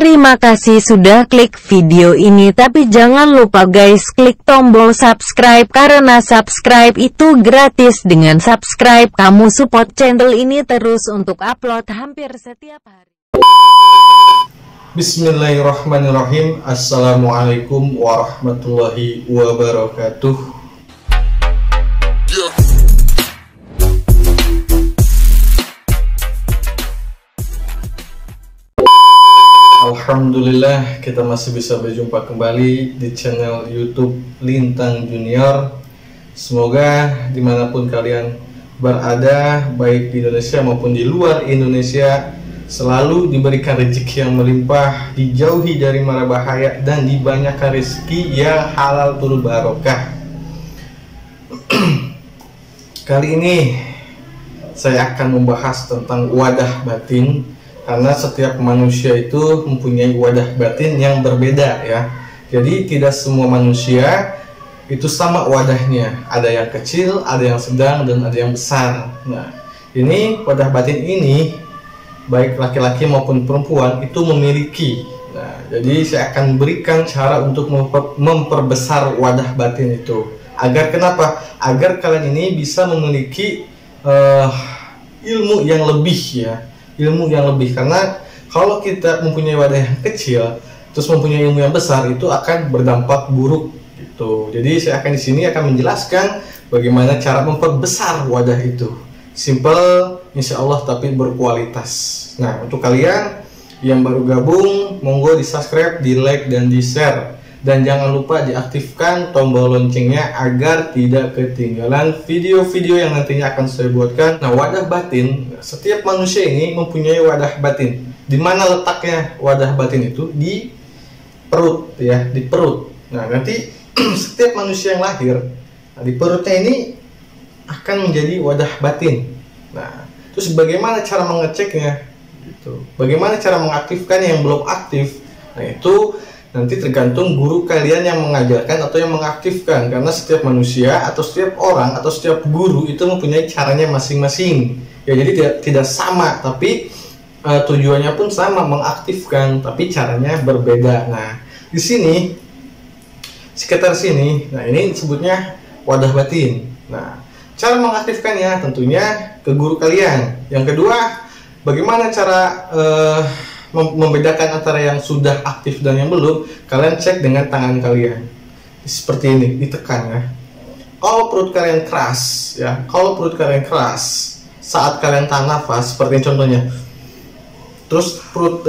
Terima kasih sudah klik video ini, tapi jangan lupa guys klik tombol subscribe karena subscribe itu gratis. Dengan subscribe kamu support channel ini terus untuk upload hampir setiap hari. Bismillahirrahmanirrahim. Assalamualaikum warahmatullahi wabarakatuh. Alhamdulillah, kita masih bisa berjumpa kembali di channel YouTube Lintang Junior. Semoga dimanapun kalian berada, baik di Indonesia maupun di luar Indonesia, selalu diberikan rezeki yang melimpah, dijauhi dari mara bahaya, dan dibanyakkan rezeki yang halal turut barokah. Kali ini saya akan membahas tentang wadah batin, karena setiap manusia itu mempunyai wadah batin yang berbeda ya. Jadi tidak semua manusia itu sama wadahnya. Ada yang kecil, ada yang sedang, dan ada yang besar. Nah, ini wadah batin ini baik laki-laki maupun perempuan itu memiliki. Nah, jadi saya akan berikan cara untuk memperbesar wadah batin itu. Agar kenapa? Agar kalian ini bisa memiliki ilmu yang lebih ya. Ilmu yang lebih, karena kalau kita mempunyai wadah yang kecil terus mempunyai ilmu yang besar, itu akan berdampak buruk gitu. Jadi saya akan di sini akan menjelaskan bagaimana cara memperbesar wadah itu. Simple, insya Allah, tapi berkualitas. Nah, untuk kalian yang baru gabung, monggo di subscribe, di like, dan di share. Dan jangan lupa diaktifkan tombol loncengnya agar tidak ketinggalan video-video yang nantinya akan saya buatkan. Nah, wadah batin, setiap manusia ini mempunyai wadah batin. Di mana letaknya wadah batin itu? Di perut ya, di perut. Nah, nanti setiap manusia yang lahir, nah, di perutnya ini akan menjadi wadah batin. Nah, terus bagaimana cara mengeceknya? Gitu. Bagaimana cara mengaktifkannya yang belum aktif? Nah, itu nanti tergantung guru kalian yang mengajarkan atau yang mengaktifkan, karena setiap manusia atau setiap orang atau setiap guru itu mempunyai caranya masing-masing ya. Jadi tidak sama, tapi tujuannya pun sama, mengaktifkan, tapi caranya berbeda. Nah, di sini sekitar sini, nah ini disebutnya wadah batin. Nah, cara mengaktifkannya tentunya ke guru kalian. Yang kedua, bagaimana cara membedakan antara yang sudah aktif dan yang belum? Kalian cek dengan tangan kalian seperti ini, ditekan ya. Kalau perut kalian keras ya, kalau perut kalian keras saat kalian tahan nafas, seperti contohnya, terus perut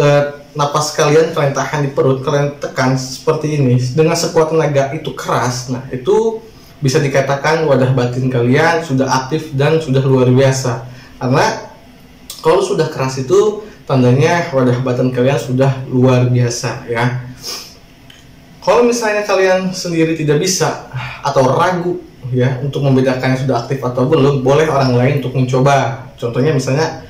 napas kalian tahan di perut, kalian tekan seperti ini dengan sekuat tenaga, itu keras. Nah, itu bisa dikatakan wadah batin kalian sudah aktif dan sudah luar biasa. Karena kalau sudah keras itu tandanya wadah batin kalian sudah luar biasa ya. Kalau misalnya kalian sendiri tidak bisa atau ragu ya untuk membedakan yang sudah aktif atau belum, boleh orang lain untuk mencoba. Contohnya misalnya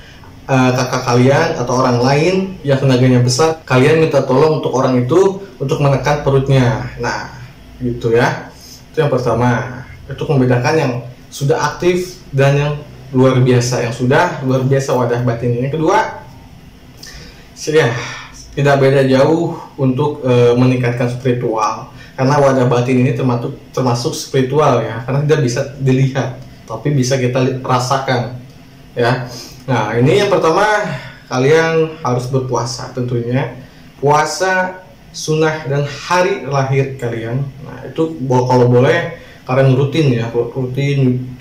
kakak kalian atau orang lain yang tenaganya besar, kalian minta tolong untuk orang itu untuk menekan perutnya. Nah, gitu ya. Itu yang pertama, untuk membedakan yang sudah aktif dan yang luar biasa, yang sudah luar biasa wadah batin. Yang kedua, ya, tidak beda jauh untuk meningkatkan spiritual, karena wadah batin ini termasuk spiritual ya, karena tidak bisa dilihat tapi bisa kita rasakan ya. Nah, ini yang pertama, kalian harus berpuasa, tentunya puasa sunnah dan hari lahir kalian. Nah, itu kalau boleh kalian rutin ya, rutin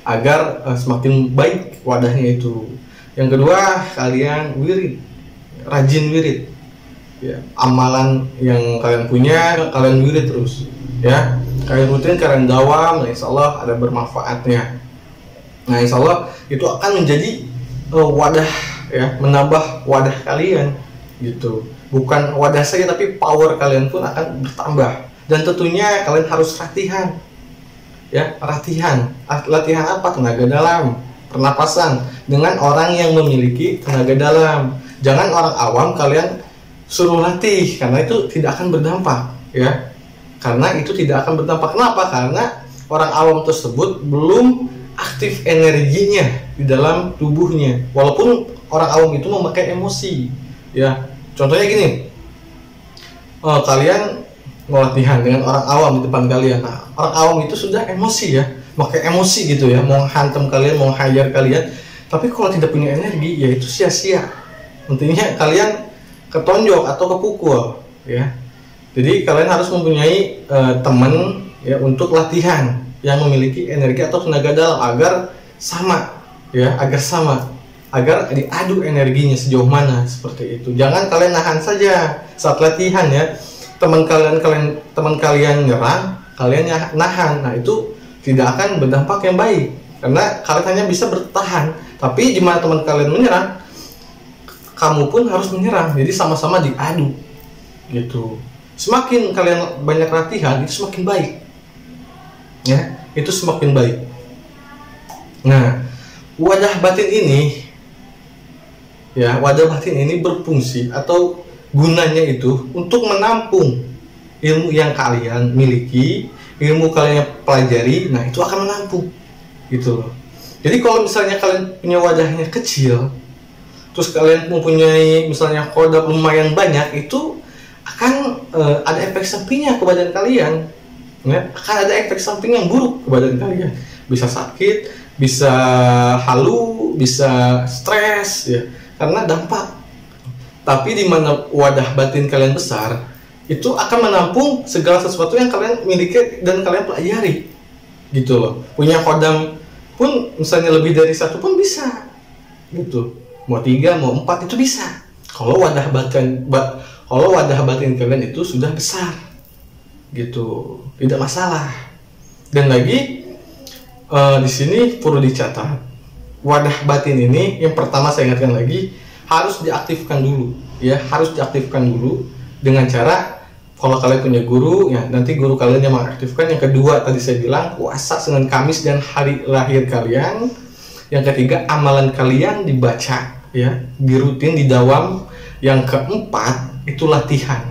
agar semakin baik wadahnya itu. Yang kedua, kalian wirid, rajin wirid ya. Amalan yang kalian punya, kalian wirid terus ya. Kalian rutin, kalian dawam, insya Allah ada bermanfaatnya. Nah, insya Allah itu akan menjadi wadah ya, menambah wadah kalian gitu. Bukan wadah saja, tapi power kalian pun akan bertambah. Dan tentunya kalian harus latihan ya, latihan apa? Tenaga dalam, pernapasan dengan orang yang memiliki tenaga dalam. Jangan orang awam kalian suruh latih, karena itu tidak akan berdampak ya. Karena itu tidak akan berdampak. Kenapa? Karena orang awam tersebut belum aktif energinya di dalam tubuhnya. Walaupun orang awam itu memakai emosi ya, Contohnya gini, kalian mau latihan dengan orang awam di depan kalian. Nah, orang awam itu sudah emosi ya, pakai emosi gitu ya, mau hantam kalian, mau hajar kalian. Tapi kalau tidak punya energi, ya itu sia-sia. Intinya kalian ketonjok atau kepukul ya. Jadi kalian harus mempunyai teman ya untuk latihan yang memiliki energi atau tenaga dalam agar sama ya, agar diadu energinya sejauh mana seperti itu. Jangan kalian nahan saja saat latihan ya. Teman kalian nyerang, kalian nahan. Nah, itu tidak akan berdampak yang baik karena kalian hanya bisa bertahan. Tapi di mana teman kalian menyerang, kamu pun harus menyerang. Jadi sama-sama diadu gitu. Semakin kalian banyak latihan, itu semakin baik. Ya, itu semakin baik. Nah, wadah batin ini berfungsi atau gunanya itu untuk menampung ilmu yang kalian miliki, ilmu kalian yang pelajari. Nah, itu akan menampung gitu loh. Jadi kalau misalnya kalian punya wadahnya kecil, terus kalian mempunyai misalnya kodam lumayan banyak, itu akan ada efek sampingnya ke badan kalian ya. Akan ada efek samping yang buruk ke badan kalian, bisa sakit, bisa halu, bisa stres ya, karena dampak. Tapi di mana wadah batin kalian besar, itu akan menampung segala sesuatu yang kalian miliki dan kalian pelajari gitu loh. Punya kodam pun misalnya lebih dari satu pun bisa gitu, mau 3 mau 4 itu bisa kalau wadah batin kalian itu sudah besar gitu, tidak masalah. Dan lagi di sini perlu dicatat, wadah batin ini yang pertama saya ingatkan lagi, harus diaktifkan dulu ya, harus diaktifkan dulu dengan cara, kalau kalian punya guru ya, nanti guru kalian yang mengaktifkan. Yang kedua tadi saya bilang puasa Senin Kamis dan hari lahir kalian. Yang ketiga amalan kalian dibaca ya, dirutin, didawam. Yang keempat itu latihan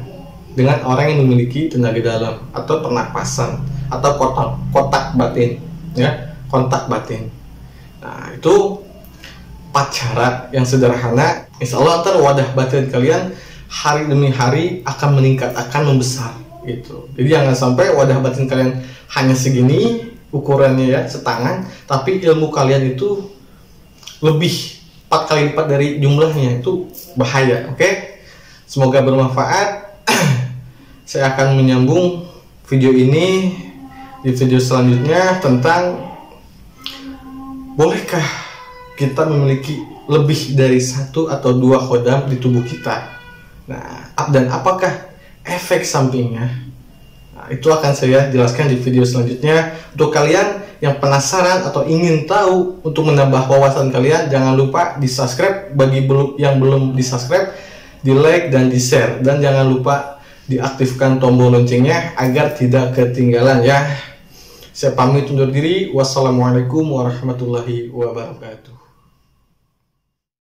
dengan orang yang memiliki tenaga dalam atau pernapasan atau kotak batin ya, kontak batin. Nah, itu 4 cara yang sederhana. Insya Allah ntar wadah batin kalian hari demi hari akan meningkat, akan membesar gitu. Jadi jangan sampai wadah batin kalian hanya segini ukurannya ya, setangan, tapi ilmu kalian itu lebih 4 kali lipat dari jumlahnya. Itu bahaya. Oke? Semoga bermanfaat. Saya akan menyambung video ini di video selanjutnya tentang bolehkah kita memiliki lebih dari 1 atau 2 kodam di tubuh kita. Nah, dan apakah efek sampingnya? Nah, itu akan saya jelaskan di video selanjutnya. Untuk kalian yang penasaran atau ingin tahu untuk menambah wawasan kalian, jangan lupa di subscribe. Bagi yang belum di subscribe, di like dan di share. Dan jangan lupa diaktifkan tombol loncengnya agar tidak ketinggalan ya. Saya pamit undur diri. Wassalamualaikum warahmatullahi wabarakatuh.